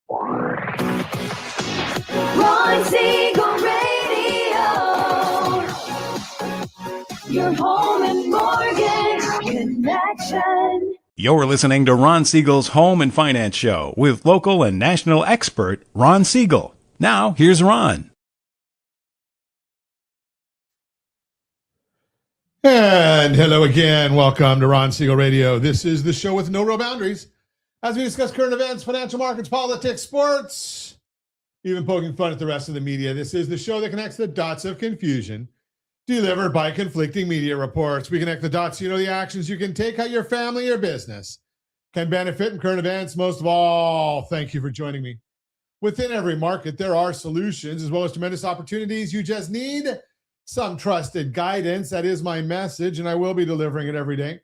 Ron Siegel Radio, your home and mortgage connection. You're listening to Ron Siegel's Home and Finance Show with local and national expert Ron Siegel. Now, here's Ron. And hello again. Welcome to Ron Siegel Radio. This is the show with no real boundaries as we discuss current events, financial markets, politics, sports, even poking fun at the rest of the media. This is the show that connects the dots of confusion delivered by conflicting media reports. We connect the dots so you know the actions you can take, how your family or business can benefit in current events. Most of all, thank you for joining me. Within every market, there are solutions as well as tremendous opportunities. You just need some trusted guidance. That is my message, and I will be delivering it every day.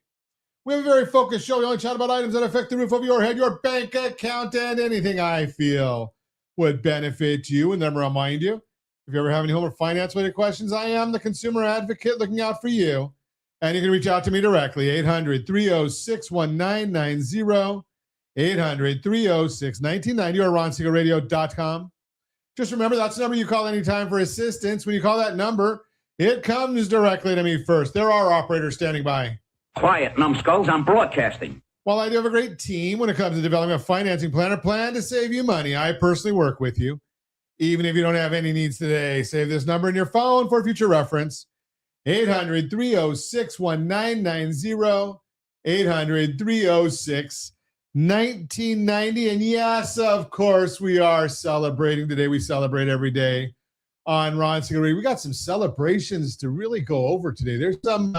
We have a very focused show. We only chat about items that affect the roof over your head, your bank account, and anything I feel would benefit you. And then remind you, if you ever have any home or finance-related questions, I am the consumer advocate looking out for you. And you can reach out to me directly, 800-306-1990, 800-306-1990, or ronsiegelradio.com. Just remember, that's the number you call anytime for assistance. When you call that number, it comes directly to me first. There are operators standing by. Quiet, numbskulls, I'm broadcasting. While I do have a great team when it comes to developing a financing plan or plan to save you money, I personally work with you. Even if you don't have any needs today, save this number in your phone for future reference. 800-306-1990, 800-306-1990. And yes, of course, we are celebrating today. We celebrate every day on Ron Siegel. We got some celebrations to really go over today. There's some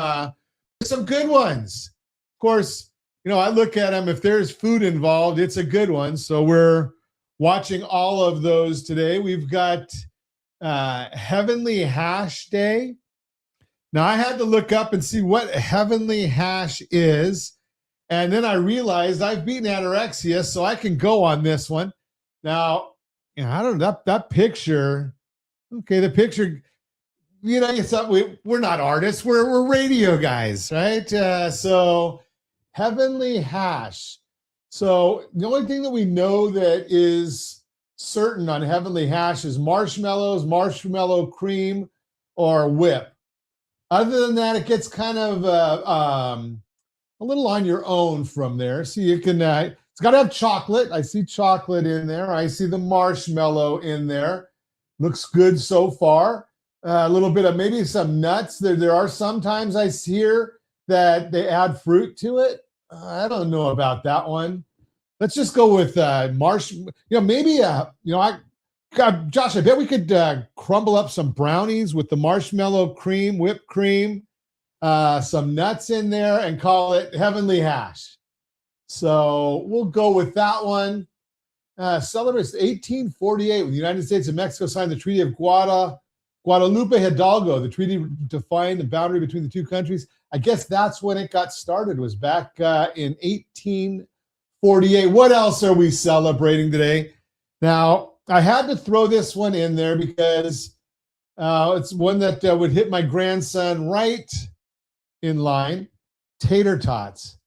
good ones. Of course, you know, I look at them. If there's food involved, it's a good one. So we're watching all of those today. We've got Heavenly Hash Day. Now, I had to look up and see what Heavenly Hash is. And then I realized I've beaten anorexia, so I can go on this one. Now, you know, I don't know, that picture. Okay, the picture, you know, we're not artists. We're radio guys, right? So Heavenly Hash. So the only thing that we know that is certain on Heavenly Hash is marshmallows, marshmallow cream, or whip. Other than that, it gets kind of a little on your own from there. So you can, it's got to have chocolate. I see chocolate in there. I see the marshmallow in there. Looks good so far. A little bit of maybe some nuts. There are sometimes I hear that they add fruit to it. I don't know about that one. Let's just go with maybe Josh, I bet we could crumble up some brownies with the marshmallow cream, whipped cream, some nuts in there, and call it Heavenly Hash. So we'll go with that one. Celebrates 1848 when the United States and Mexico signed the Treaty of Guadalupe Hidalgo. The treaty defined the boundary between the two countries. I guess that's when it got started, was back in 1848. What else are we celebrating today? Now, I had to throw this one in there because it's one that would hit my grandson right in line. Tater tots.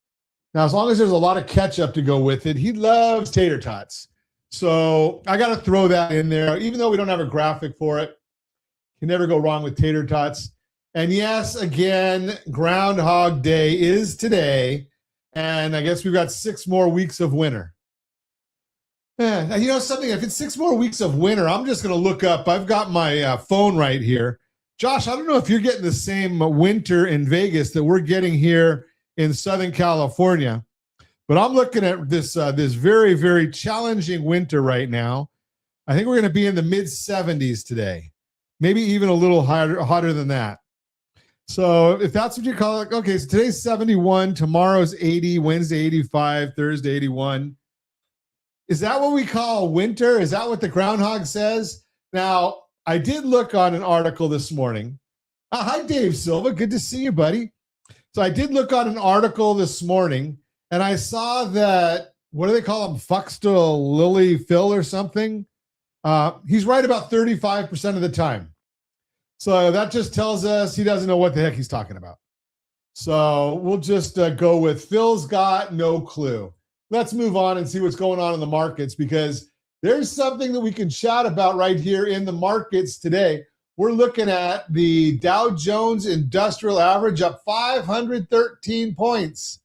Now, as long as there's a lot of ketchup to go with it, he loves tater tots. So I got to throw that in there, even though we don't have a graphic for it. You can never go wrong with tater tots. And yes, again, Groundhog Day is today. And I guess we've got 6 more weeks of winter. And you know something? If it's 6 more weeks of winter, I'm just going to look up. I've got my phone right here. Josh, I don't know if you're getting the same winter in Vegas that we're getting here in Southern California. But I'm looking at this very, very challenging winter right now. I think we're going to be in the mid-70s today. Maybe even a little hotter than that. So if that's what you call it, okay, so today's 71, tomorrow's 80, Wednesday 85, Thursday 81. Is that what we call winter? Is that what the groundhog says? Now, I did look on an article this morning. Hi, Dave Silva. Good to see you, buddy. So I did look on an article this morning, and I saw that, what do they call him? Fuxta Lily Phil or something? He's right about 35% of the time. So that just tells us he doesn't know what the heck he's talking about. So we'll just go with Phil's got no clue. Let's move on and see what's going on in the markets, because there's something that we can chat about right here in the markets today. We're looking at the Dow Jones Industrial Average up 513 points.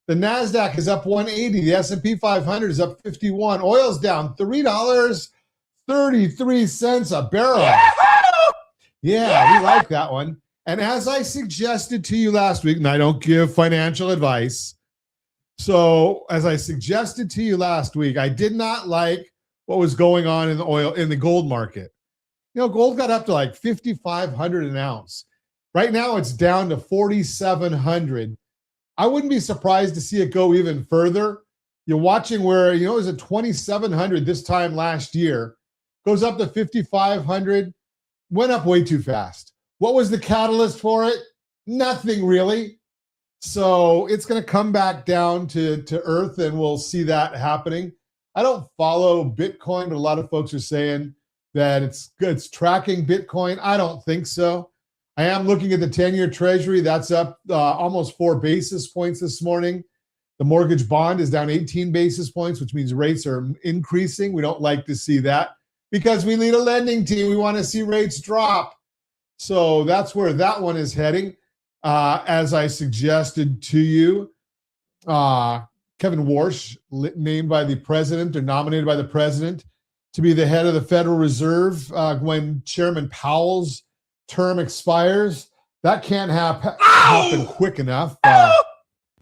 The NASDAQ is up 180. The S&P 500 is up 51. Oil's down $3.33 a barrel. Yeah, we like that one. And as I suggested to you last week, and I don't give financial advice, so as I suggested to you last week, I did not like what was going on in the gold market. Gold got up to like 5,500 an ounce. Right now it's down to 4,700. I wouldn't be surprised to see it go even further. You're watching where, it was at 2,700 this time last year, goes up to 5,500, went up way too fast. What was the catalyst for it? Nothing really. So it's going to come back down to earth, and we'll see that happening. I don't follow Bitcoin, but a lot of folks are saying that it's tracking Bitcoin. I don't think so. I am looking at the 10-year Treasury. That's up almost 4 basis points this morning. The mortgage bond is down 18 basis points, which means rates are increasing. We don't like to see that because we lead a lending team. We want to see rates drop. So that's where that one is heading. As I suggested to you, Kevin Warsh, named by the president or nominated by the president to be the head of the Federal Reserve when Chairman Powell's term expires. That can't happen quick enough.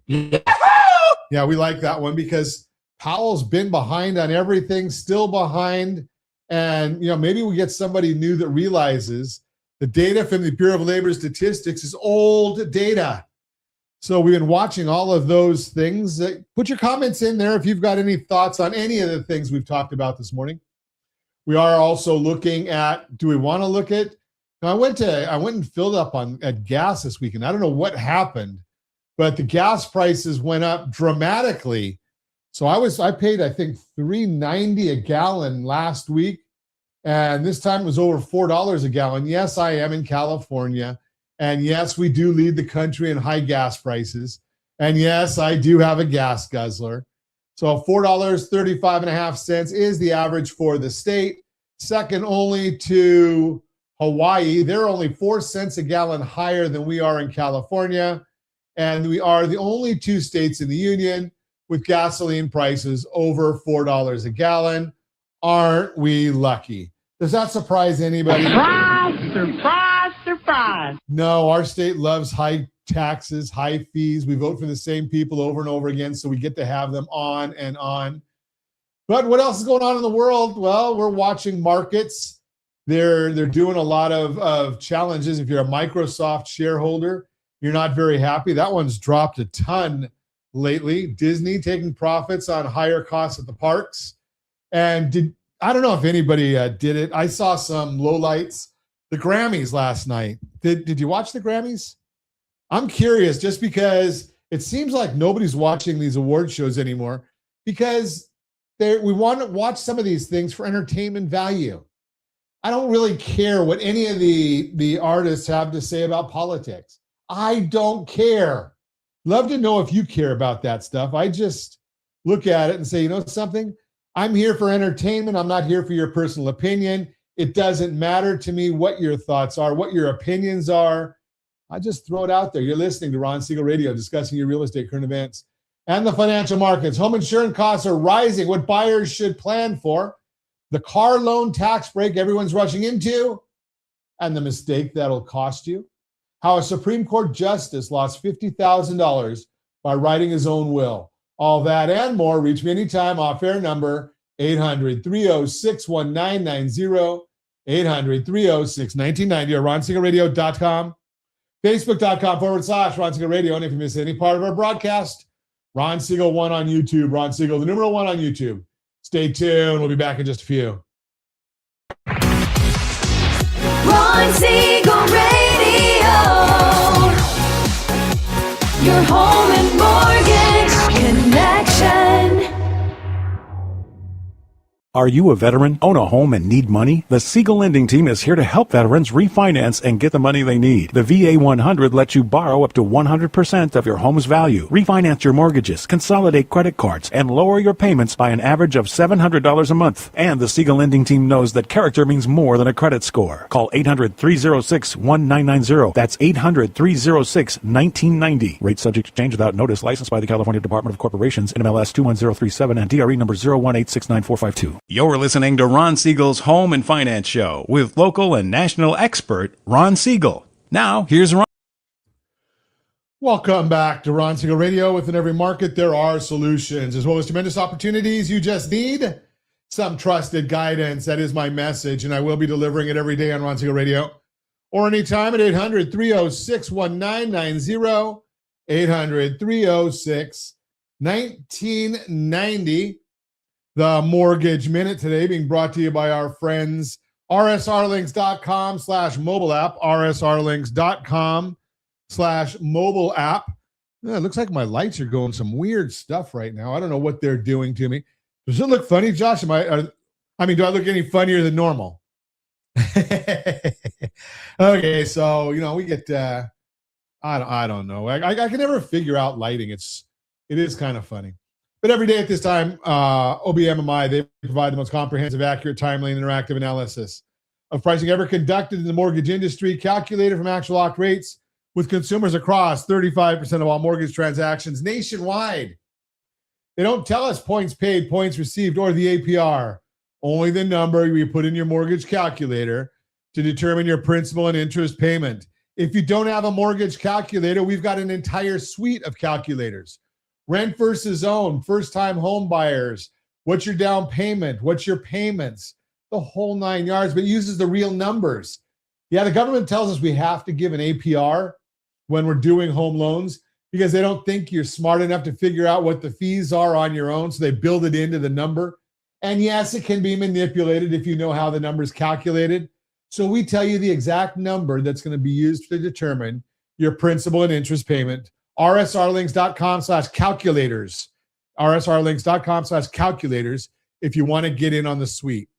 Yeah, we like that one because Powell's been behind on everything, still behind. And, maybe we get somebody new that realizes the data from the Bureau of Labor Statistics is old data. So we've been watching all of those things. Put your comments in there if you've got any thoughts on any of the things we've talked about this morning. We are also looking at, do we want to look at, I went and filled up at gas this weekend. I don't know what happened, but the gas prices went up dramatically. So I paid, I think, $3.90 a gallon last week. And this time it was over $4 a gallon. Yes, I am in California. And yes, we do lead the country in high gas prices. And yes, I do have a gas guzzler. So $4.35.5 is the average for the state. Second only to Hawaii. They're only 4 cents a gallon higher than we are in California. And we are the only 2 states in the union with gasoline prices over $4 a gallon. Aren't we lucky? Does that surprise anybody? Surprise, surprise, surprise. No, our state loves high taxes, high fees. We vote for the same people over and over again, so we get to have them on and on. But what else is going on in the world? Well, we're watching markets. They're doing a lot of challenges. If you're a Microsoft shareholder, you're not very happy. That one's dropped a ton lately. Disney taking profits on higher costs at the parks. And I don't know if anybody did it. I saw some lowlights. The Grammys last night. Did you watch the Grammys? I'm curious just because it seems like nobody's watching these award shows anymore because we want to watch some of these things for entertainment value. I don't really care what any of the artists have to say about politics. I don't care. Love to know if you care about that stuff. I just look at it and say, something? I'm here for entertainment. I'm not here for your personal opinion. It doesn't matter to me what your thoughts are, what your opinions are. I just throw it out there. You're listening to Ron Siegel Radio, discussing your real estate, current events, and the financial markets. Home insurance costs are rising. What buyers should plan for. The car loan tax break everyone's rushing into, and the mistake that'll cost you. How a Supreme Court justice lost $50,000 by writing his own will. All that and more. Reach me anytime. Off-air number 800-306-1990, 800-306-1990, or RonSiegelRadio.com, Facebook.com/Ron Siegel Radio. And if you miss any part of our broadcast, Ron Siegel 1 on YouTube. Ron Siegel, the numeral 1 on YouTube. Stay tuned. We'll be back in just a few. Ron Siegel Radio. Your home and mortgage connection. Are you a veteran, own a home, and need money? The Siegel lending team is here to help veterans refinance and get the money they need. The VA 100 lets you borrow up to 100% of your home's value, refinance your mortgages, consolidate credit cards, and lower your payments by an average of $700 a month. And the Siegel lending team knows that character means more than a credit score. Call 800-306-1990. That's 800-306-1990. Rate subject to change without notice. Licensed by the California Department of Corporations, NMLS 21037, and DRE number 018694452. You're listening to Ron Siegel's Home and Finance Show with local and national expert Ron Siegel. Now, here's Ron. Welcome back to Ron Siegel Radio. Within every market, there are solutions as well as tremendous opportunities. You just need some trusted guidance. That is my message, and I will be delivering it every day on Ron Siegel Radio or anytime at 800-306-1990, 800-306-1990. The Mortgage Minute today being brought to you by our friends rsrlinks.com/mobile app, rsrlinks.com/mobile app. Yeah, it looks like my lights are going some weird stuff right now. I don't know what they're doing to me. Does it look funny, Josh? Do I look any funnier than normal? Okay, so, we get, I don't know. I can never figure out lighting. It is kind of funny. But every day at this time, OBMMI, they provide the most comprehensive, accurate, timely, and interactive analysis of pricing ever conducted in the mortgage industry, calculated from actual locked rates with consumers across 35% of all mortgage transactions nationwide. They don't tell us points paid, points received, or the APR, only the number you put in your mortgage calculator to determine your principal and interest payment. If you don't have a mortgage calculator, we've got an entire suite of calculators. Rent versus own, first-time home buyers, what's your down payment, what's your payments, the whole 9 yards, but uses the real numbers. Yeah, the government tells us we have to give an APR when we're doing home loans because they don't think you're smart enough to figure out what the fees are on your own, so they build it into the number. And yes, it can be manipulated if you know how the number is calculated. So we tell you the exact number that's going to be used to determine your principal and interest payment. rsrlinks.com/calculators. rsrlinks.com/calculators if you want to get in on the suite.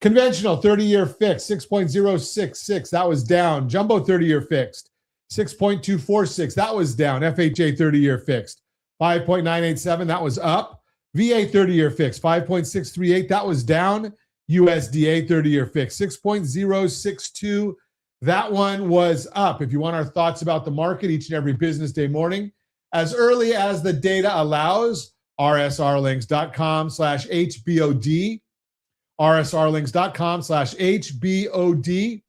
Conventional 30-year fixed, 6.066. That was down. Jumbo 30-year fixed, 6.246. That was down. FHA 30-year fixed, 5.987. That was up. VA 30-year fixed, 5.638. That was down. USDA 30-year fixed, 6.062. That one was up. If you want our thoughts about the market each and every business day morning, as early as the data allows, rsrlinks.com/HBOD, rsrlinks.com/HBOD.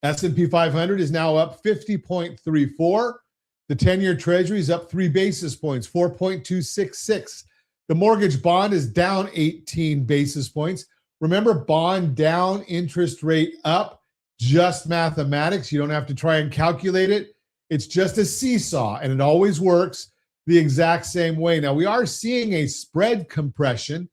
S&P 500 is now up 50.34. The 10-year Treasury is up 3 basis points, 4.266. The mortgage bond is down 18 basis points. Remember, bond down, interest rate up. Just mathematics. You don't have to try and calculate it. It's just a seesaw, and it always works the exact same way. Now, we are seeing a spread compression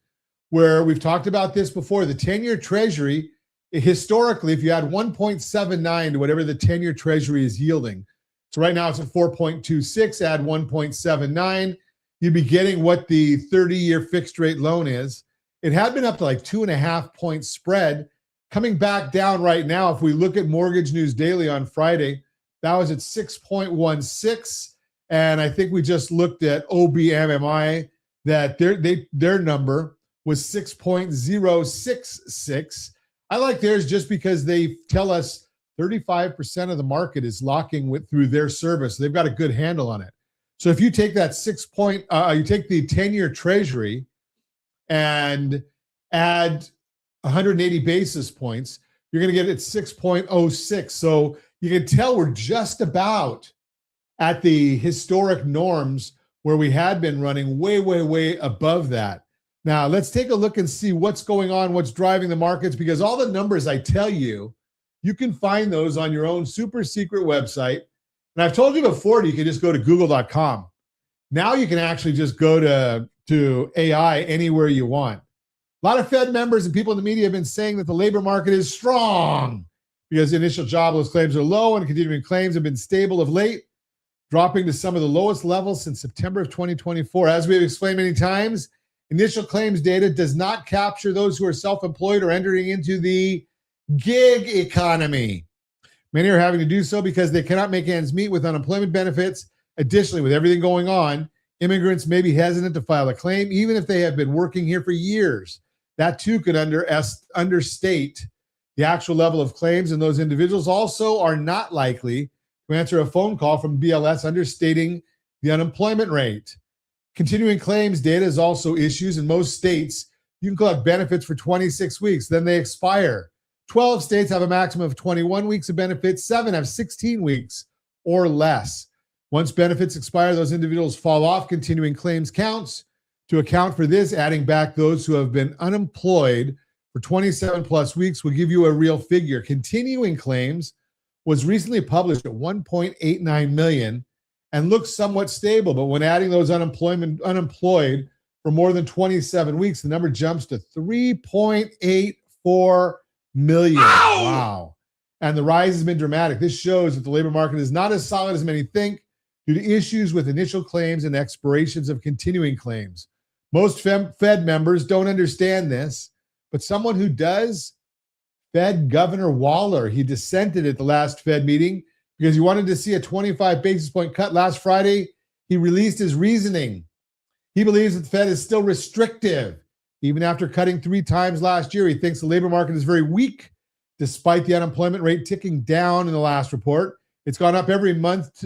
where we've talked about this before. The 10-year Treasury, historically, if you add 1.79 to whatever the 10-year Treasury is yielding, so right now it's at 4.26, add 1.79, you'd be getting what the 30-year fixed rate loan is. It had been up to like 2.5 point spread. Coming back down right now, if we look at Mortgage News Daily on Friday, that was at 6.16. And I think we just looked at OBMMI, that their number was 6.066. I like theirs just because they tell us 35% of the market is locking through their service. They've got a good handle on it. So if you take that you take the 10-year Treasury and add 180 basis points, you're going to get it 6.06. So you can tell we're just about at the historic norms where we had been running way, way, way above that. Now, let's take a look and see what's going on, what's driving the markets, because all the numbers I tell you, you can find those on your own super secret website. And I've told you before, you can just go to google.com. Now you can actually just go to AI anywhere you want. A lot of Fed members and people in the media have been saying that the labor market is strong because initial jobless claims are low and continuing claims have been stable of late, dropping to some of the lowest levels since September of 2024. As we have explained many times, Initial claims data does not capture those who are self-employed or entering into the gig economy. Many are having to do so because they cannot make ends meet with unemployment benefits. Additionally, with everything going on, immigrants may be hesitant to file a claim, even if they have been working here for years. That too could understate the actual level of claims, and those individuals also are not likely to answer a phone call from BLS understating the unemployment rate. Continuing claims data is also issues. In most states, you can collect benefits for 26 weeks, then they expire. 12 states have a maximum of 21 weeks of benefits, 7 have 16 weeks or less. Once benefits expire, those individuals fall off continuing claims counts. To account for this, adding back those who have been unemployed for 27 plus weeks will give you a real figure. Continuing claims was recently published at 1.89 million and looks somewhat stable, but when adding those unemployed for more than 27 weeks, the number jumps to 3.84 million. Ow! Wow. And the rise has been dramatic. This shows that the labor market is not as solid as many think due to issues with initial claims and expirations of continuing claims. Most Fed members don't understand this, but someone who does, Fed Governor Waller, he dissented at the last Fed meeting because he wanted to see a 25 basis point cut last Friday. He released his reasoning. He believes that the Fed is still restrictive. Even after cutting 3 times last year, he thinks the labor market is very weak, despite the unemployment rate ticking down in the last report. It's gone up every month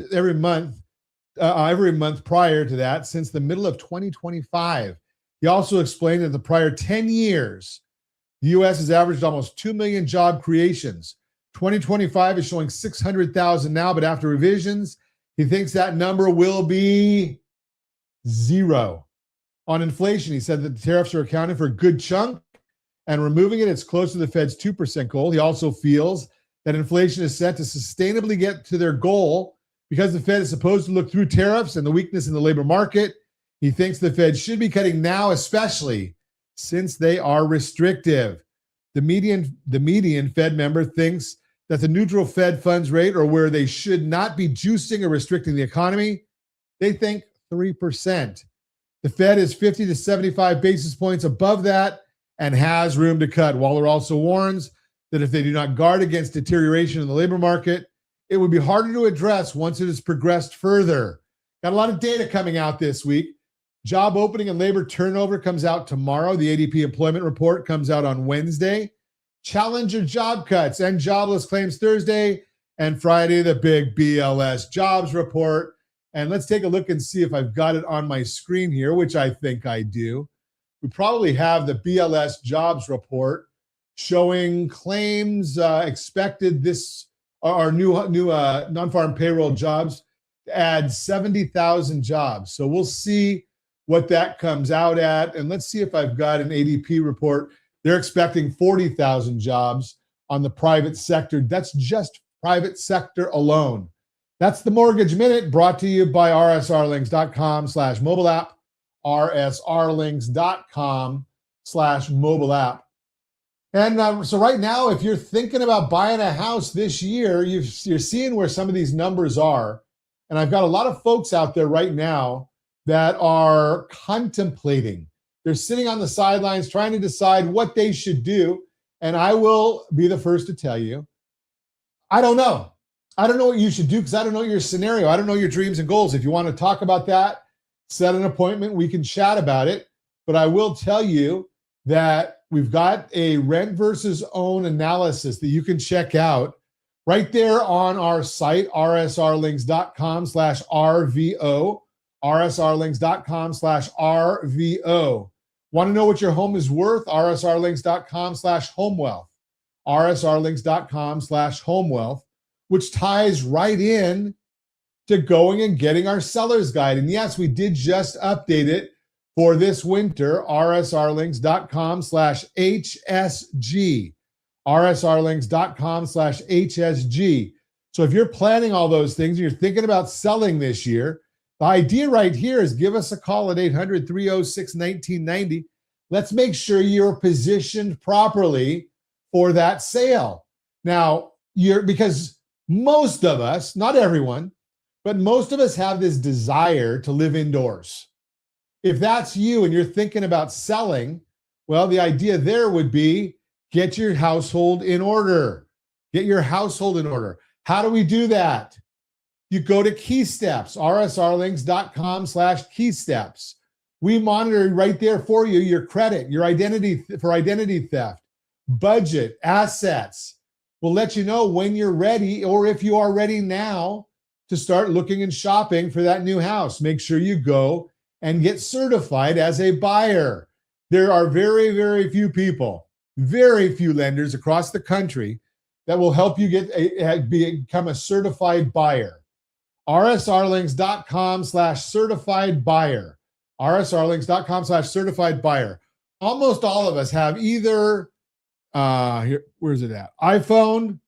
prior to that since the middle of 2025. He also explained that the prior 10 years, the U.S. has averaged almost 2 million job creations. 2025 is showing 600,000 now, but after revisions, he thinks that number will be 0. On inflation, he said that the tariffs are accounting for a good chunk, and removing it's close to the Fed's 2% goal. He also feels that inflation is set to sustainably get to their goal because the Fed is supposed to look through tariffs and the weakness in the labor market. He thinks the Fed should be cutting now, especially since they are restrictive. The median Fed member thinks that the neutral Fed funds rate, or where they should not be juicing or restricting the economy, they think 3%. The Fed is 50 to 75 basis points above that and has room to cut. Waller also warns that if they do not guard against deterioration in the labor market, it would be harder to address once it has progressed further. Got a lot of data coming out this week. Job opening and labor turnover comes out tomorrow. The ADP employment report comes out on Wednesday. Challenger job cuts and jobless claims Thursday, and Friday, the big BLS jobs report. And let's take a look and see if I've got it on my screen here, which I think I do. We probably have the BLS jobs report showing claims expected this, our new non-farm payroll jobs to add 70,000 jobs. So we'll see what that comes out at. And let's see if I've got an ADP report. They're expecting 40,000 jobs on the private sector. That's just private sector alone. That's the Mortgage Minute, brought to you by rsrlinks.com/mobile app, rsrlinks.com/mobile app. And so right now, if you're thinking about buying a house this year, you're seeing where some of these numbers are. And I've got a lot of folks out there right now that are contemplating. They're sitting on the sidelines trying to decide what they should do. And I will be the first to tell you, I don't know. I don't know what you should do because I don't know your scenario. I don't know your dreams and goals. If you want to talk about that, set an appointment. We can chat about it. But I will tell you that we've got a rent versus own analysis that you can check out right there on our site, rsrlinks.com/RVO, rsrlinks.com/RVO. Want to know what your home is worth? rsrlinks.com/homewealth, rsrlinks.com/homewealth, which ties right in to going and getting our seller's guide. And yes, we did just update it for this winter, rsrlinks.com/HSG, rsrlinks.com/HSG. So if you're planning all those things, and you're thinking about selling this year, the idea right here is give us a call at 800-306-1990. Let's make sure you're positioned properly for that sale. Now, because most of us, not everyone, but most of us have this desire to live indoors. If that's you and you're thinking about selling, well, the idea there would be get your household in order. Get your household in order. How do we do that? You go to Key Steps, rsrlinks.com/key steps. We monitor right there for you your credit, your identity for identity theft, budget, assets. We'll let you know when you're ready or if you are ready now to start looking and shopping for that new house. Make sure you go and get certified as a buyer. There are very, very few people, very few lenders across the country that will help you become a certified buyer. rsrlinks.com/certified buyer. rsrlinks.com/certified buyer. Almost all of us have either where's it at? iPhone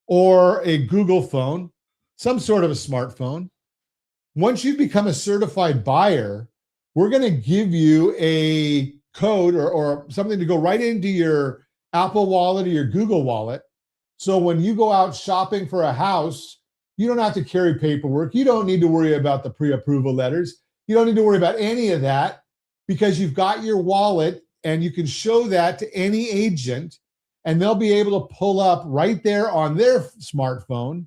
or a Google phone, some sort of a smartphone. Once you become a certified buyer, we're going to give you a code or something to go right into your Apple Wallet or your Google Wallet. So when you go out shopping for a house, you don't have to carry paperwork. You don't need to worry about the pre-approval letters. You don't need to worry about any of that because you've got your wallet and you can show that to any agent and they'll be able to pull up right there on their smartphone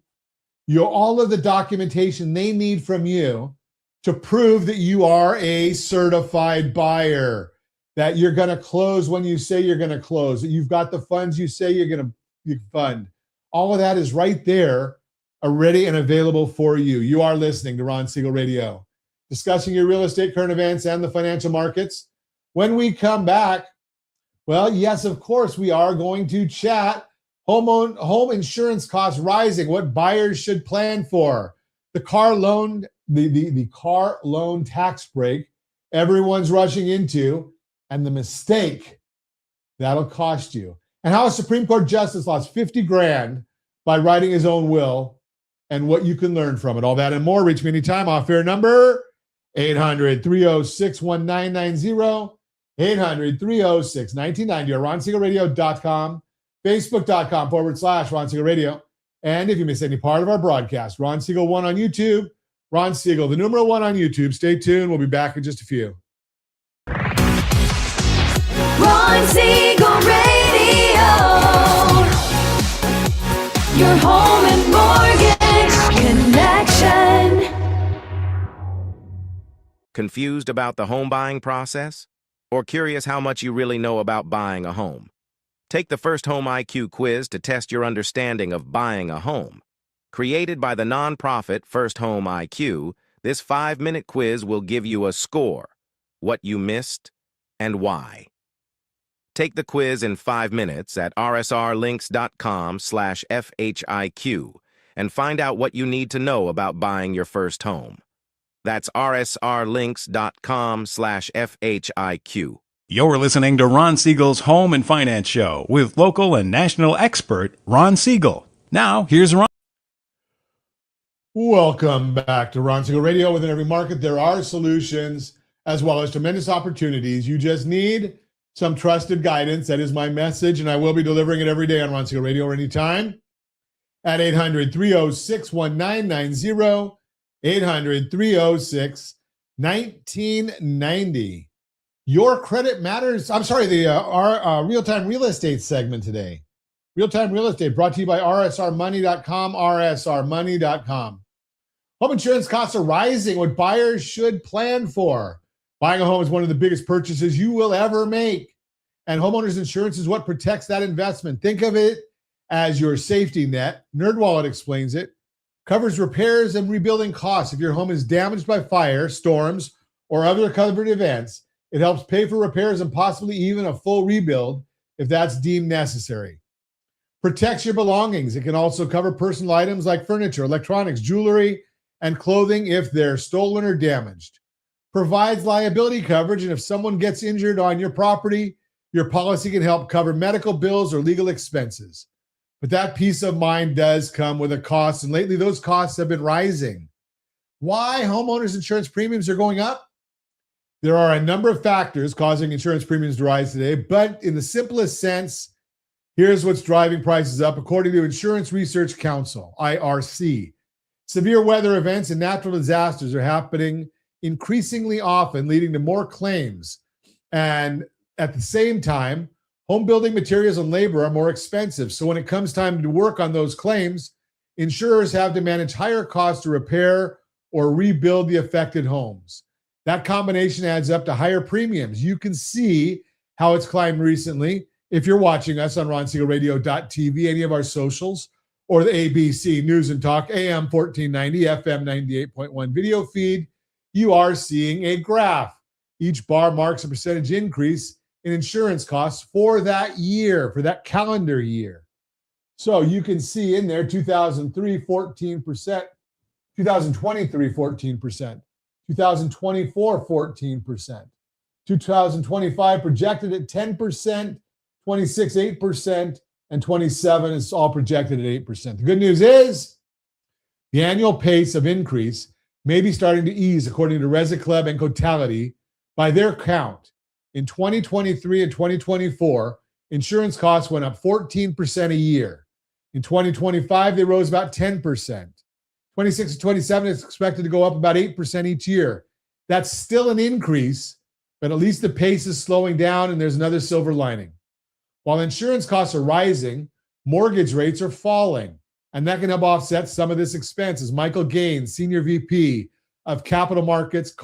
all of the documentation they need from you to prove that you are a certified buyer, that you're going to close when you say you're going to close, that you've got the funds you say you're going to fund. All of that is right there, ready and available for you. You are listening to Ron Siegel Radio, discussing your real estate, current events, and the financial markets. When we come back, well, yes, of course, we are going to chat home insurance costs rising, what buyers should plan for, the car loan, the car loan tax break everyone's rushing into, and the mistake that'll cost you, and how a Supreme Court justice lost 50 grand by writing his own will, and what you can learn from it. All that and more. Reach me anytime. Off-air number 800-306-1990. 800-306-1990 or RonSiegelRadio.com, Facebook.com/Ron Siegel Radio. And if you miss any part of our broadcast, Ron Siegel 1 on YouTube, Ron Siegel, the numeral 1 on YouTube. Stay tuned. We'll be back in just a few. Ron Siegel Radio. Your home and mortgage connection. Confused about the home buying process? Or curious how much you really know about buying a home? Take the First Home IQ quiz to test your understanding of buying a home. Created by the nonprofit First Home IQ, this 5-minute quiz will give you a score, what you missed, and why. Take the quiz in 5 minutes at rsrlinks.com/FHIQ and find out what you need to know about buying your first home. That's rsrlinks.com/FHIQ. You're listening to Ron Siegel's Home and Finance Show with local and national expert Ron Siegel. Now, here's Ron. Welcome back to Ron Siegel Radio. Within every market, there are solutions as well as tremendous opportunities. You just need some trusted guidance. That is my message, and I will be delivering it every day on Ron Siegel Radio or anytime at 800-306-1990. 800-306-1990. Your credit matters. I'm sorry, our real-time real estate segment today. Real-time real estate brought to you by rsrmoney.com, rsrmoney.com. Home insurance costs are rising, what buyers should plan for. Buying a home is one of the biggest purchases you will ever make. And homeowners insurance is what protects that investment. Think of it as your safety net. NerdWallet explains it. Covers repairs and rebuilding costs. If your home is damaged by fire, storms, or other covered events, it helps pay for repairs and possibly even a full rebuild if that's deemed necessary. Protects your belongings. It can also cover personal items like furniture, electronics, jewelry, and clothing if they're stolen or damaged. Provides liability coverage, and if someone gets injured on your property, your policy can help cover medical bills or legal expenses. But that peace of mind does come with a cost, and lately those costs have been rising. Why homeowners insurance premiums are going up? There are a number of factors causing insurance premiums to rise today, but in the simplest sense, here's what's driving prices up according to Insurance Research Council, IRC. Severe weather events and natural disasters are happening increasingly often, leading to more claims. And at the same time, home building materials and labor are more expensive. So when it comes time to work on those claims, insurers have to manage higher costs to repair or rebuild the affected homes. That combination adds up to higher premiums. You can see how it's climbed recently if you're watching us on RonSiegelRadio.tv, any of our socials, or the ABC News and Talk AM 1490, FM 98.1 video feed. You are seeing a graph. Each bar marks a percentage increase in insurance costs for that year, for that calendar year. So you can see in there 2003, 14%, 2023, 14%, 2024, 14%, 2025 projected at 10%, 26, 8%, and 27 is all projected at 8%. The good news is the annual pace of increase may be starting to ease according to Resi Club and Cotality. By their count, in 2023 and 2024, insurance costs went up 14% a year. In 2025, they rose about 10%. 26 and 27 is expected to go up about 8% each year. That's still an increase, but at least the pace is slowing down, and there's another silver lining. While insurance costs are rising, mortgage rates are falling, and that can help offset some of this expense, as Michael Gaines, Senior VP of Capital Markets at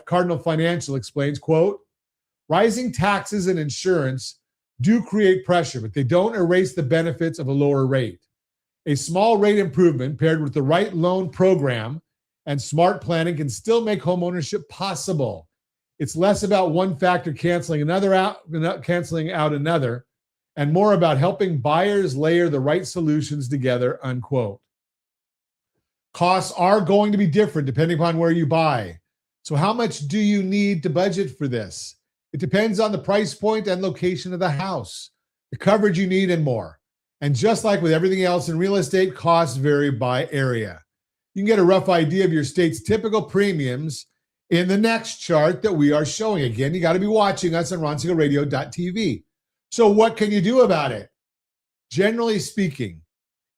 Cardinal Financial explains, quote, rising taxes and insurance do create pressure, but they don't erase the benefits of a lower rate. A small rate improvement paired with the right loan program and smart planning can still make homeownership possible. It's less about one factor canceling out another, and more about helping buyers layer the right solutions together, unquote. Costs are going to be different depending upon where you buy. So how much do you need to budget for this? It depends on the price point and location of the house, the coverage you need, and more. And just like with everything else in real estate, costs vary by area. You can get a rough idea of your state's typical premiums in the next chart that we are showing. Again, you got to be watching us on RonSiegelRadio.tv. So what can you do about it? Generally speaking,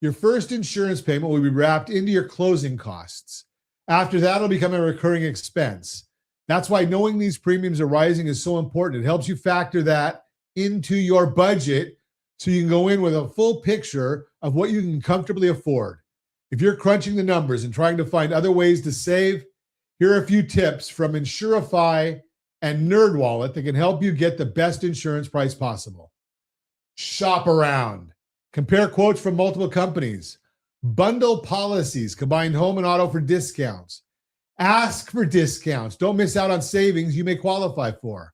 your first insurance payment will be wrapped into your closing costs. After that, it'll become a recurring expense. That's why knowing these premiums are rising is so important. It helps you factor that into your budget so you can go in with a full picture of what you can comfortably afford. If you're crunching the numbers and trying to find other ways to save, here are a few tips from Insurify and NerdWallet that can help you get the best insurance price possible. Shop around. Compare quotes from multiple companies. Bundle policies, combine home and auto for discounts. Ask for discounts. Don't miss out on savings you may qualify for.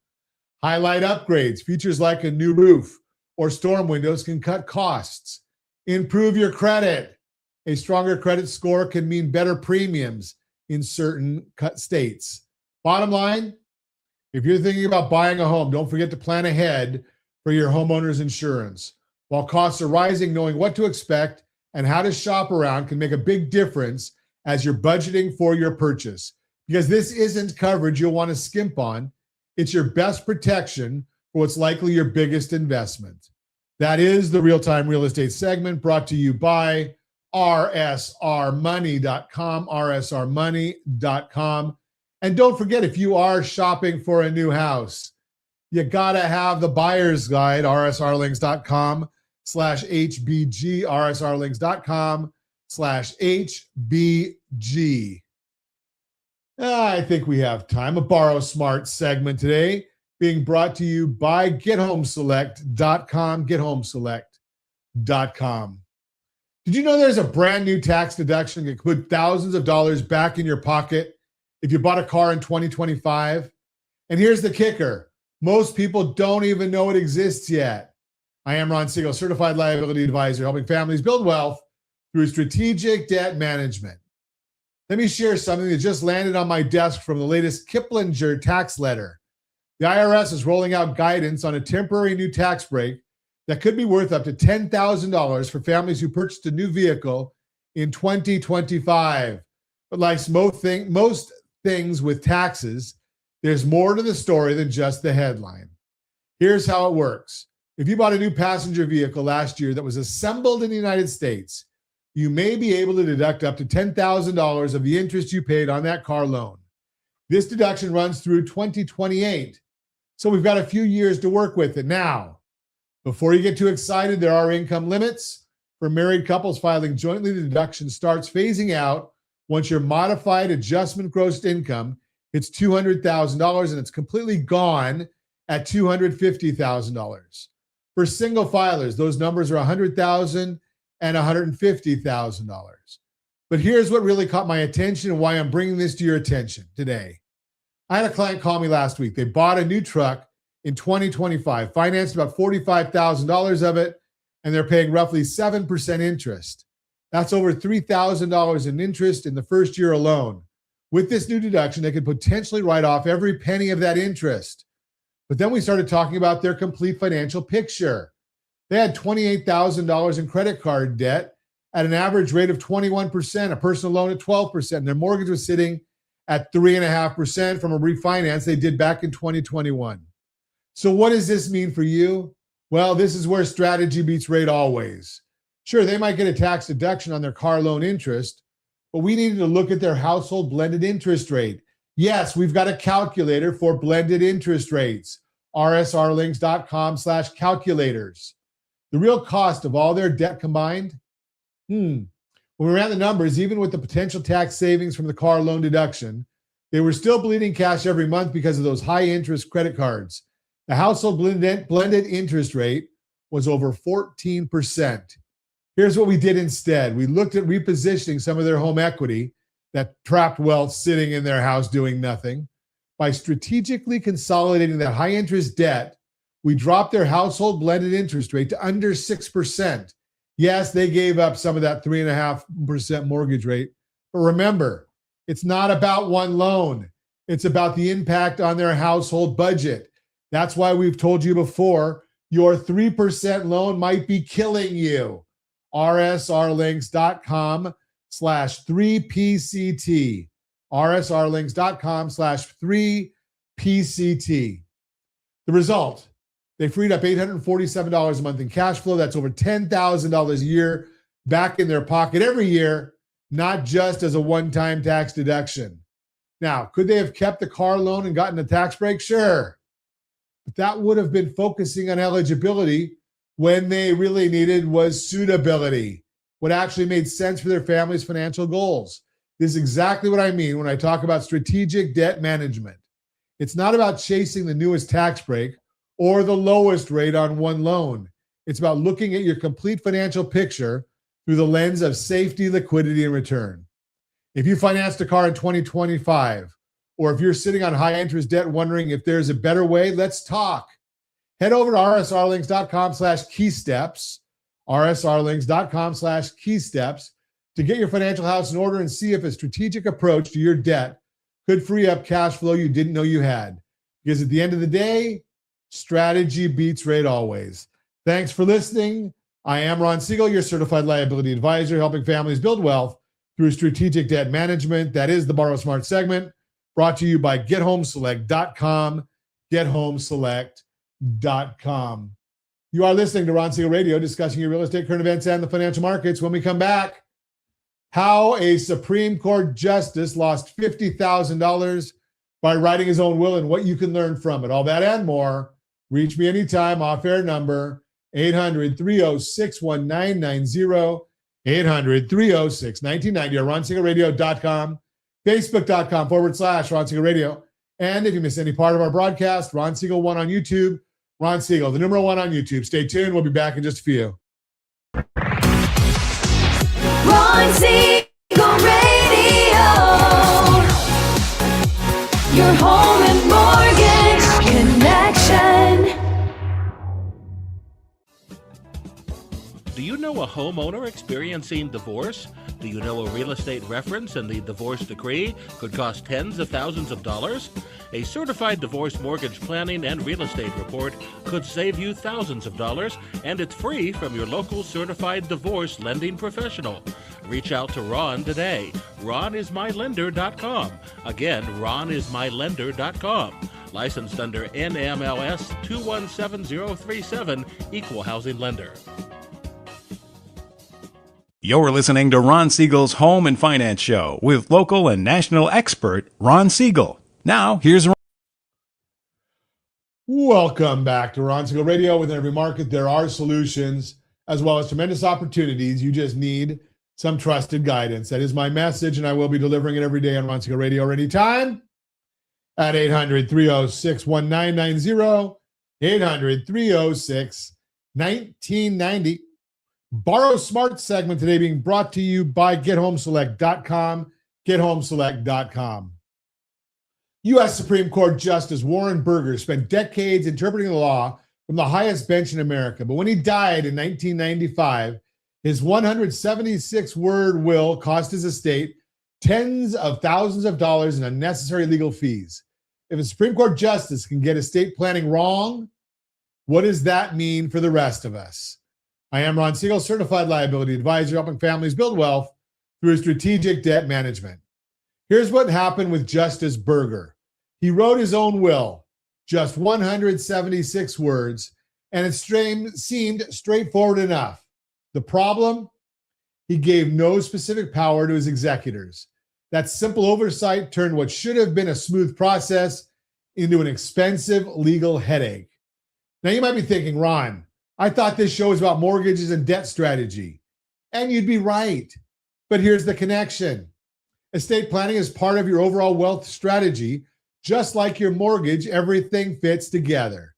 Highlight upgrades. Features like a new roof or storm windows can cut costs. Improve your credit. A stronger credit score can mean better premiums in certain states. Bottom line, if you're thinking about buying a home, don't forget to plan ahead for your homeowner's insurance. While costs are rising, knowing what to expect and how to shop around can make a big difference as you're budgeting for your purchase. Because this isn't coverage you'll want to skimp on. It's your best protection for what's likely your biggest investment. That is the Real-Time Real Estate segment brought to you by rsrmoney.com, rsrmoney.com. And don't forget, if you are shopping for a new house, you got to have the buyer's guide, rsrlinks.com/HBG, rsrlinks.com/HBG. I think we have time. A Borrow Smart segment today being brought to you by GetHomeSelect.com, GetHomeSelect.com. Did you know there's a brand new tax deduction that could put thousands of dollars back in your pocket if you bought a car in 2025? And here's the kicker. Most people don't even know it exists yet. I am Ron Siegel, Certified Liability Advisor, helping families build wealth through strategic debt management. Let me share something that just landed on my desk from the latest Kiplinger tax letter. The IRS is rolling out guidance on a temporary new tax break that could be worth up to $10,000 for families who purchased a new vehicle in 2025. But like most things with taxes, there's more to the story than just the headline. Here's how it works. If you bought a new passenger vehicle last year that was assembled in the United States, you may be able to deduct up to $10,000 of the interest you paid on that car loan. This deduction runs through 2028. So we've got a few years to work with it. Now, before you get too excited, there are income limits. For married couples filing jointly, the deduction starts phasing out once your modified adjustment gross income hits $200,000, and it's completely gone at $250,000. For single filers, those numbers are $100,000 and $150,000. But here's what really caught my attention and why I'm bringing this to your attention today. I had a client call me last week. They bought a new truck in 2025, financed about $45,000 of it, and they're paying roughly 7% interest. That's over $3,000 in interest in the first year alone. With this new deduction, they could potentially write off every penny of that interest. But then we started talking about their complete financial picture. They had $28,000 in credit card debt at an average rate of 21%, a personal loan at 12%, and their mortgage was sitting at 3.5% from a refinance they did back in 2021. So what does this mean for you? Well, this is where strategy beats rate always. Sure, they might get a tax deduction on their car loan interest, but we needed to look at their household blended interest rate. Yes, we've got a calculator for blended interest rates, rsrlinks.com/calculators. The real cost of all their debt combined, when we ran the numbers, even with the potential tax savings from the car loan deduction, they were still bleeding cash every month because of those high interest credit cards. The household blended interest rate was over 14%. Here's what we did instead. We looked at repositioning some of their home equity, that trapped wealth sitting in their house doing nothing. By strategically consolidating that high interest debt, we dropped their household blended interest rate to under 6%. Yes, they gave up some of that 3.5% mortgage rate. But remember, it's not about one loan. It's about the impact on their household budget. That's why we've told you before, your 3% loan might be killing you. rsrlinks.com/3PCT. rsrlinks.com/3PCT. The result, they freed up $847 a month in cash flow. That's over $10,000 a year back in their pocket every year, not just as a one-time tax deduction. Now, could they have kept the car loan and gotten a tax break? Sure. But that would have been focusing on eligibility when they really needed was suitability, what actually made sense for their family's financial goals. This is exactly what I mean when I talk about strategic debt management. It's not about chasing the newest tax break or the lowest rate on one loan. It's about looking at your complete financial picture through the lens of safety, liquidity, and return. If you financed a car in 2025, or if you're sitting on high interest debt wondering if there's a better way, let's talk. Head over to rsrlinks.com/keysteps, rsrlinks.com/keysteps, to get your financial house in order and see if a strategic approach to your debt could free up cash flow you didn't know you had. Because at the end of the day, strategy beats rate always. Thanks for listening. I am Ron Siegel, your Certified Liability Advisor, helping families build wealth through strategic debt management. That is the Borrow Smart segment, brought to you by GetHomeSelect.com, GetHomeSelect.com. You are listening to Ron Siegel Radio, discussing your real estate, current events, and the financial markets. When we come back, how a Supreme Court justice lost $50,000 by writing his own will and what you can learn from it. All that and more. Reach me anytime, off-air number, 800-306-1990, 800-306-1990, or RonSiegelRadio.com, Facebook.com/Ron Siegel Radio. And if you miss any part of our broadcast, Ron Siegel 1 on YouTube, Ron Siegel, the number 1 on YouTube. Stay tuned. We'll be back in just a few. Ron Siegel Radio. Your home and mortgage connection. Do you know a homeowner experiencing divorce? Do you know a real estate reference and the divorce decree could cost tens of thousands of dollars? A certified divorce mortgage planning and real estate report could save you thousands of dollars, and it's free from your local certified divorce lending professional. Reach out to Ron today. RonIsMyLender.com. Again, RonIsMyLender.com. Licensed under NMLS 217037, Equal Housing Lender. You're listening to Ron Siegel's Home and Finance Show with local and national expert Ron Siegel. Now, here's Welcome back to Ron Siegel Radio. Within every market, there are solutions as well as tremendous opportunities. You just need some trusted guidance. That is my message, and I will be delivering it every day on Ron Siegel Radio anytime at 800-306-1990, 800-306-1990. Borrow Smart segment today being brought to you by GetHomeSelect.com, GetHomeSelect.com. U.S. Supreme Court Justice Warren Burger spent decades interpreting the law from the highest bench in America. But when he died in 1995, his 176-word will cost his estate tens of thousands of dollars in unnecessary legal fees. If a Supreme Court justice can get estate planning wrong, what does that mean for the rest of us? I am Ron Siegel, Certified Liability Advisor, helping families build wealth through strategic debt management. Here's what happened with Justice Burger. He wrote his own will, just 176 words, and it seemed straightforward enough. The problem? He gave no specific power to his executors. That simple oversight turned what should have been a smooth process into an expensive legal headache. Now you might be thinking, Ron, I thought this show was about mortgages and debt strategy. And you'd be right. But here's the connection. Estate planning is part of your overall wealth strategy. Just like your mortgage, everything fits together.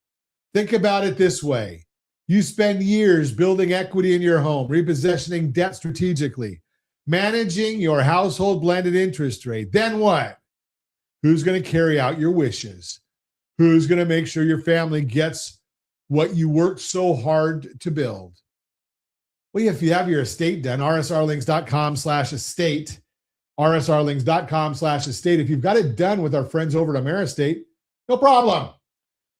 Think about it this way. You spend years building equity in your home, repositioning debt strategically, managing your household blended interest rate. Then what? Who's going to carry out your wishes? Who's going to make sure your family gets what you worked so hard to build? Well, if you have your estate done, rsrlinks.com/estate, rsrlinks.com/estate. If you've got it done with our friends over at AmeriEstate, no problem.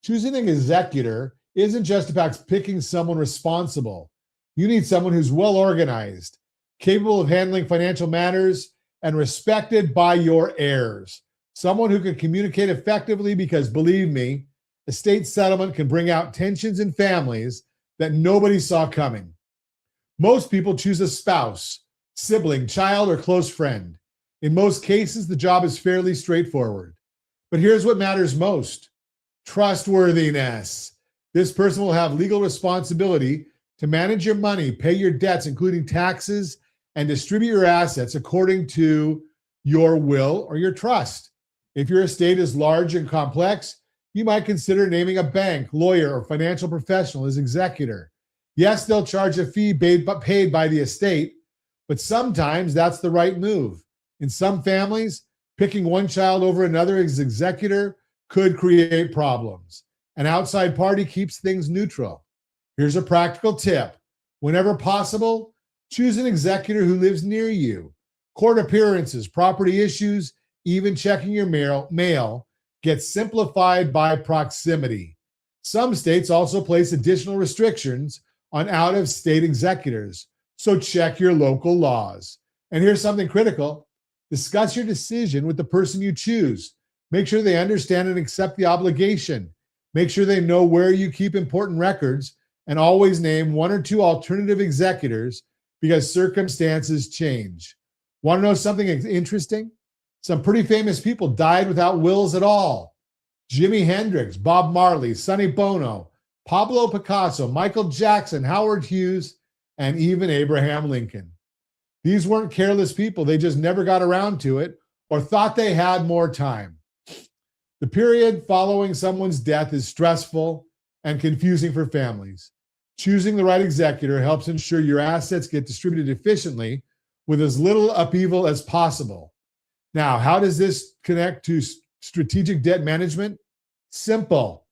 Choosing an executor isn't just about picking someone responsible. You need someone who's well organized, capable of handling financial matters, and respected by your heirs. Someone who can communicate effectively, because believe me, estate settlement can bring out tensions in families that nobody saw coming. Most people choose a spouse, sibling, child, or close friend. In most cases, the job is fairly straightforward. But here's what matters most: trustworthiness. This person will have legal responsibility to manage your money, pay your debts, including taxes, and distribute your assets according to your will or your trust. If your estate is large and complex, you might consider naming a bank, lawyer, or financial professional as executor. Yes, they'll charge a fee paid by the estate, but sometimes that's the right move. In some families, picking one child over another as executor could create problems. An outside party keeps things neutral. Here's a practical tip. Whenever possible, choose an executor who lives near you. Court appearances, property issues, even checking your mail gets simplified by proximity. Some states also place additional restrictions on out-of-state executors, so check your local laws. And here's something critical. Discuss your decision with the person you choose. Make sure they understand and accept the obligation. Make sure they know where you keep important records, and always name one or two alternative executors because circumstances change. Want to know something interesting? Some pretty famous people died without wills at all. Jimi Hendrix, Bob Marley, Sonny Bono, Pablo Picasso, Michael Jackson, Howard Hughes, and even Abraham Lincoln. These weren't careless people. They just never got around to it or thought they had more time. The period following someone's death is stressful and confusing for families. Choosing the right executor helps ensure your assets get distributed efficiently with as little upheaval as possible. Now, how does this connect to strategic debt management? Simple.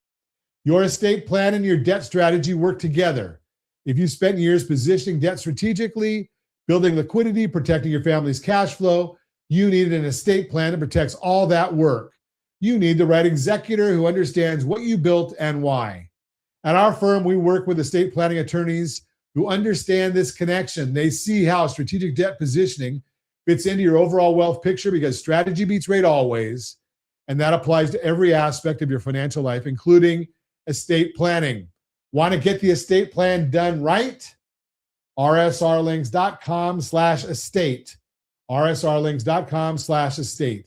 Your estate plan and your debt strategy work together. If you spent years positioning debt strategically, building liquidity, protecting your family's cash flow, you need an estate plan that protects all that work. You need the right executor who understands what you built and why. At our firm, we work with estate planning attorneys who understand this connection. They see how strategic debt positioning fits into your overall wealth picture, because strategy beats rate always. And that applies to every aspect of your financial life, including estate planning. Want to get the estate plan done right? rsrlinks.com/estate. rsrlinks.com/estate.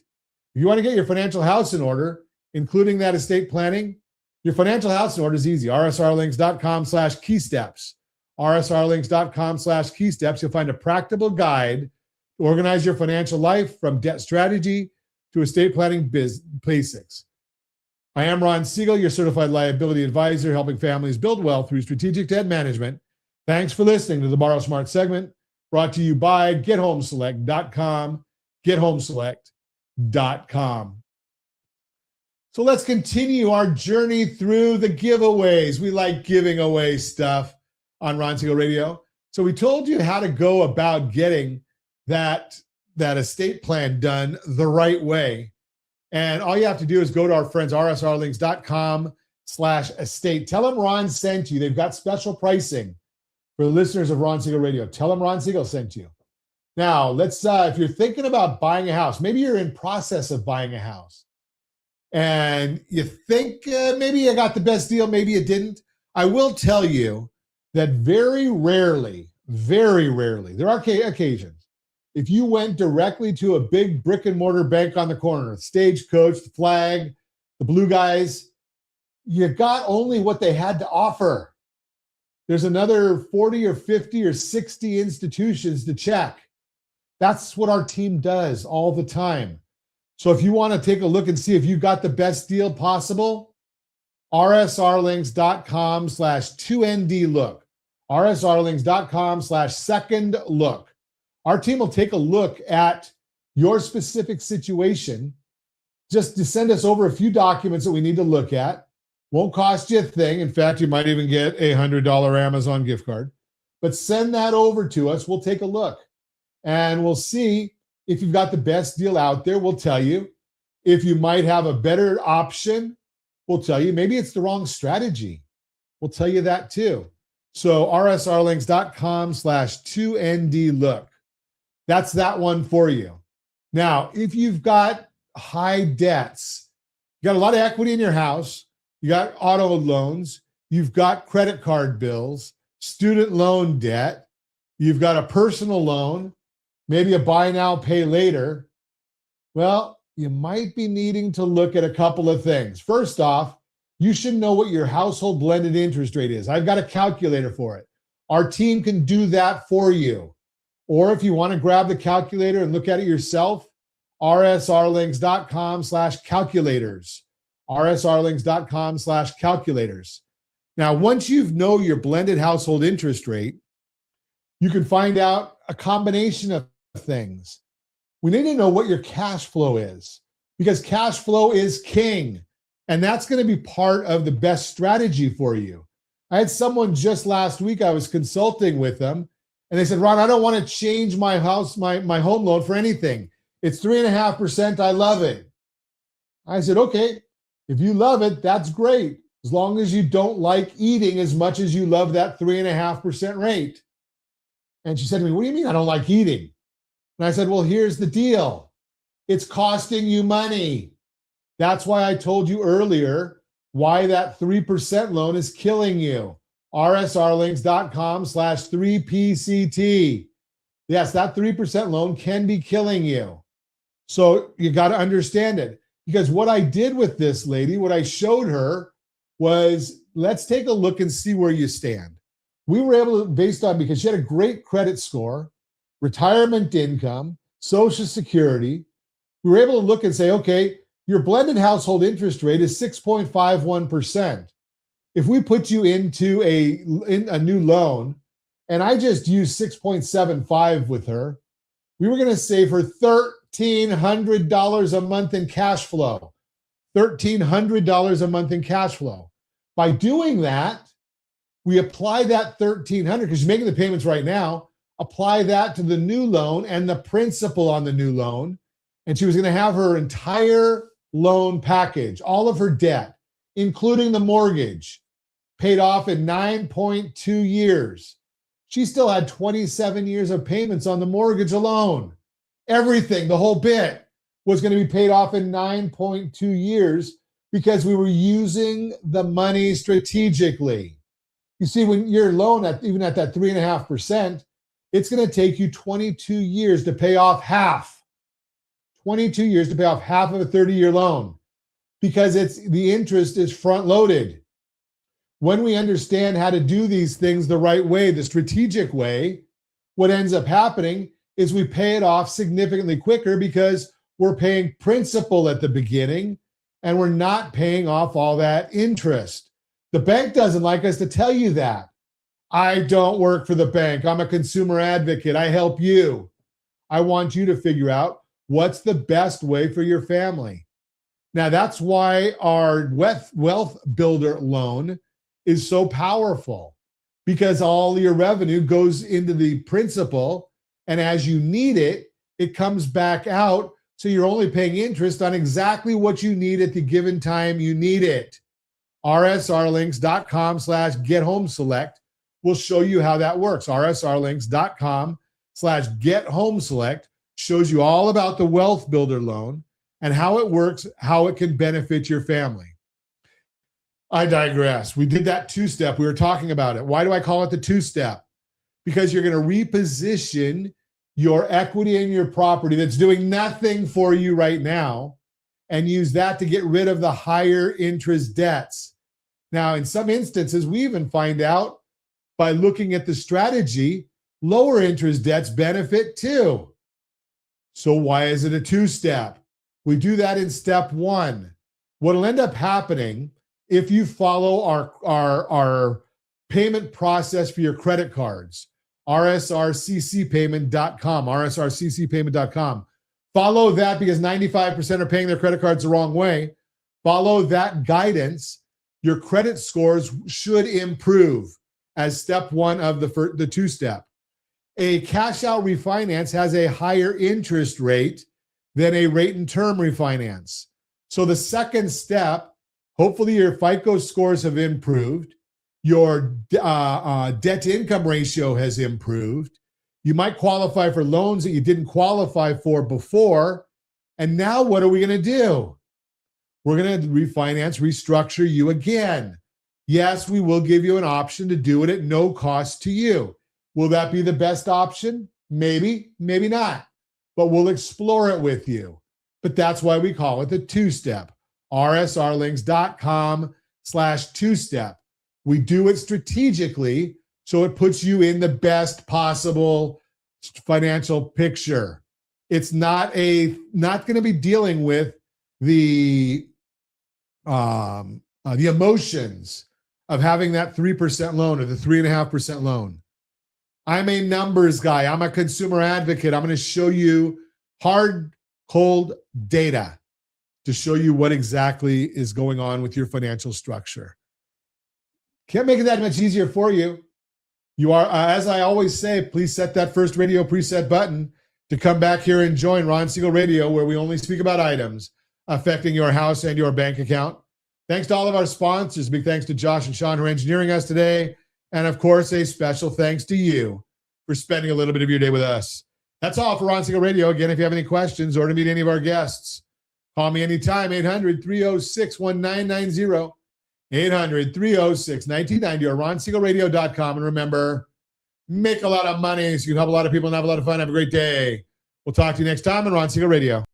If you want to get your financial house in order, including that estate planning, your financial house in order is easy. rsrlinks.com/keysteps. rsrlinks.com/keysteps. You'll find a practical guide to organize your financial life from debt strategy to estate planning basics. I am Ron Siegel, your certified liability advisor, helping families build wealth through strategic debt management. Thanks for listening to the Borrow Smart segment, brought to you by gethomeselect.com, gethomeselect.com. So let's continue our journey through the giveaways. We like giving away stuff on Ron Siegel Radio. So we told you how to go about getting that estate plan done the right way. And all you have to do is go to our friends, rsrlinks.com/estate. Tell them Ron sent you. They've got special pricing for the listeners of Ron Siegel Radio. Tell them Ron Siegel sent you. Now, let's, if you're thinking about buying a house, maybe you're in process of buying a house, and you think maybe you got the best deal, maybe you didn't. I will tell you that very rarely, there are occasions, if you went directly to a big brick and mortar bank on the corner, Stagecoach, the Flag, the Blue Guys, you got only what they had to offer. There's another 40 or 50 or 60 institutions to check. That's what our team does all the time. So if you want to take a look and see if you got the best deal possible, rsrlinks.com/2ndlook, rsrlinks.com/second look. Our team will take a look at your specific situation. Just to send us over a few documents that we need to look at. Won't cost you a thing. In fact, you might even get a $100 Amazon gift card. But send that over to us. We'll take a look. And we'll see if you've got the best deal out there. We'll tell you. If you might have a better option, we'll tell you. Maybe it's the wrong strategy. We'll tell you that too. So rsrlinks.com/2ndlook. That's that one for you. Now, if you've got high debts, you got a lot of equity in your house, you got auto loans, you've got credit card bills, student loan debt, you've got a personal loan, maybe a buy now, pay later, well, you might be needing to look at a couple of things. First off, you should know what your household blended interest rate is. I've got a calculator for it. Our team can do that for you. Or if you want to grab the calculator and look at it yourself, rsrlinks.com/calculators, rsrlinks.com/calculators. Now, once you know your blended household interest rate, you can find out a combination of things. We need to know what your cash flow is, because cash flow is king, and that's going to be part of the best strategy for you. I had someone just last week, I was consulting with them, and they said, Ron, I don't want to change my house, my home loan for anything. It's 3.5%. I love it. I said, okay, if you love it, that's great. As long as you don't like eating as much as you love that 3.5% rate. And she said to me, what do you mean I don't like eating? And I said, well, here's the deal. It's costing you money. That's why I told you earlier why that 3% loan is killing you. rsrlinks.com/3PCT. Yes, that 3% loan can be killing you. So you got to understand it. Because what I did with this lady, what I showed her was, let's take a look and see where you stand. We were able to, based on, because she had a great credit score, retirement income, Social Security, we were able to look and say, okay, your blended household interest rate is 6.51%. If we put you into a new loan, and I just used 6.75 with her, we were going to save her $1,300 a month in cash flow. $1,300 a month in cash flow. By doing that, we apply that $1,300, because she's making the payments right now, apply that to the new loan and the principal on the new loan, and she was going to have her entire loan package, all of her debt, including the mortgage, paid off in 9.2 years. She still had 27 years of payments on the mortgage alone. Everything, the whole bit, was going to be paid off in 9.2 years because we were using the money strategically. You see, when your loan, even at that 3.5%, it's going to take you 22 years to pay off half. 22 years to pay off half of a 30-year loan because the interest is front loaded. When we understand how to do these things the right way, the strategic way, what ends up happening is we pay it off significantly quicker because we're paying principal at the beginning and we're not paying off all that interest. The bank doesn't like us to tell you that. I don't work for the bank. I'm a consumer advocate. I help you. I want you to figure out what's the best way for your family. Now, that's why our wealth builder loan is so powerful, because all your revenue goes into the principal, and as you need it, it comes back out. So you're only paying interest on exactly what you need at the given time you need it. rsrlinks.com/gethomeselect will show you how that works. rsrlinks.com/gethomeselect shows you all about the wealth builder loan and how it works, how it can benefit your family. I digress. We did that two-step. We were talking about it. Why do I call it the two-step? Because you're going to reposition your equity in your property that's doing nothing for you right now and use that to get rid of the higher interest debts. Now, in some instances, we even find out by looking at the strategy, lower interest debts benefit too. So why is it a two-step? We do that in step one. What'll end up happening if you follow our payment process for your credit cards, rsrccpayment.com, rsrccpayment.com. Follow that because 95% are paying their credit cards the wrong way. Follow that guidance. Your credit scores should improve as step one of the two-step. A cash out refinance has a higher interest rate than a rate and term refinance. So the second step, hopefully your FICO scores have improved. Your debt to income ratio has improved. You might qualify for loans that you didn't qualify for before. And now what are we going to do? We're going to refinance, restructure you again. Yes, we will give you an option to do it at no cost to you. Will that be the best option? Maybe, maybe not. But we'll explore it with you. But that's why we call it the two-step. rsrlinks.com/two-step. We do it strategically so it puts you in the best possible financial picture. It's not going to be dealing with the emotions of having that 3% loan or the 3.5% loan. I'm a numbers guy. I'm a consumer advocate. I'm going to show you hard, cold data to show you what exactly is going on with your financial structure. Can't make it that much easier for you. You are, as I always say, please set that first radio preset button to come back here and join Ron Siegel Radio, where we only speak about items affecting your house and your bank account. Thanks to all of our sponsors. Big thanks to Josh and Sean who are engineering us today. And of course, a special thanks to you for spending a little bit of your day with us. That's all for Ron Siegel Radio. Again, if you have any questions or to meet any of our guests, call me anytime, 800-306-1990, 800-306-1990, or ronsiegelradio.com. And remember, make a lot of money so you can help a lot of people and have a lot of fun. Have a great day. We'll talk to you next time on Ron Siegel Radio.